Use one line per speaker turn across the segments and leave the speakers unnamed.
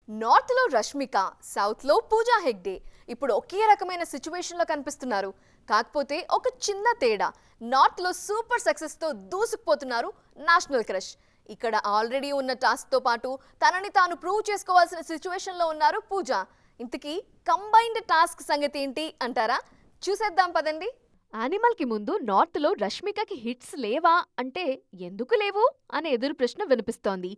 North లో Rashmika, south లో పూజా హెగ్డే ఇప్పుడు ఒకే రకమైన సిచ్యువేషన్ లో కనిపిస్తున్నారు. కాకపోతే ఒక చిన్న తేడా, నార్త్ లో సూపర్ సక్సెస్ తో దూసుకుపోతున్నారు నేషనల్ క్రష్. ఇక్కడ ఆల్రెడీ ఉన్న టాస్క్ తో పాటు తనని తాను ప్రూవ్ చేసుకోవాల్సిన సిచ్యువేషన్ లో ఉన్నారు పూజ. ఇంతకీ కంబైన్డ్ టాస్క్ సంగతి ఏంటి అంటారా? చూసేద్దాం పదండి. యానిమల్ కి ముందు నార్త్ లో రష్మికకి హిట్స్ లేవా అంటే ఎందుకు లేవు అనే ఎదురు ప్రశ్న వినిపిస్తోంది.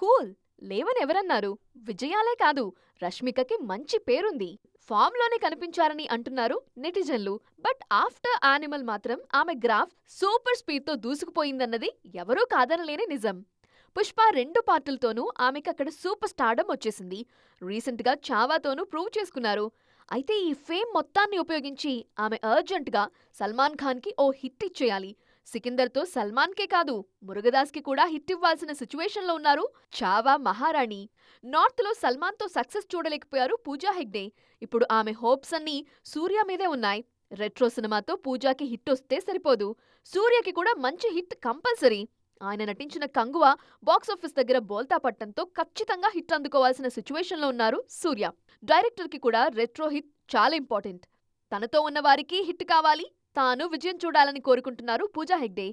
కూల్, లేవని ఎవరన్నారు? విజయాలే కాదు, రష్మికకి మంచి పేరుంది. ఫామ్ లోనే కనిపించారని అంటున్నారు నెటిజన్లు. బట్ ఆఫ్టర్ యానిమల్ మాత్రం ఆమె గ్రాఫ్ సూపర్ స్పీడ్ తో దూసుకుపోయిందన్నది ఎవరూ కాదనలేని నిజం. పుష్ప 2 పార్టులతోనూ ఆమెకి అక్కడ సూపర్ స్టార్డమ్ వచ్చేసింది. రీసెంట్ గా చావాతోనూ ప్రూవ్ చేసుకున్నారు. అయితే ఈ ఫేమ్ మొత్తాన్ని ఉపయోగించి ఆమె అర్జెంట్ గా సల్మాన్ ఖాన్ కి ఓ హిట్ ఇచ్చేయాలి. సికిందర్తో సల్మాన్కే కాదు, మురుగదాస్కి కూడా హిట్ ఇవ్వాల్సిన సిచ్యువేషన్లో ఉన్నారు చావా మహారాణి. నార్త్లో సల్మాన్తో సక్సెస్ చూడలేకపోయారు పూజా హెగ్డే. ఇప్పుడు ఆమె హోప్స్ అన్నీ సూర్య మీదే ఉన్నాయి. రెట్రో సినిమాతో పూజాకి హిట్ వస్తే సరిపోదు, సూర్యకి కూడా మంచి హిట్ కంపల్సరీ. ఆయన నటించిన కంగువా బాక్సాఫీస్ దగ్గర బోల్తా పట్టంతో ఖచ్చితంగా హిట్ అందుకోవాల్సిన సిచ్యువేషన్లో ఉన్నారు సూర్య. డైరెక్టర్కి కూడా రెట్రో హిట్ చాలా ఇంపార్టెంట్. తనతో ఉన్న వారికి హిట్ కావాలి, తాను విజయం చూడాలని కోరుకుంటున్నారు పూజా హెగ్డే.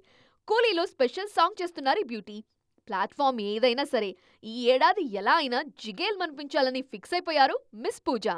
కూలీలో స్పెషల్ సాంగ్ చేస్తున్నారు ఈ బ్యూటీ. ప్లాట్ఫామ్ ఏదైనా సరే ఈ ఏడాది ఎలా అయినా జిగేల్ మనిపించాలని ఫిక్స్ అయిపోయారు మిస్ పూజా.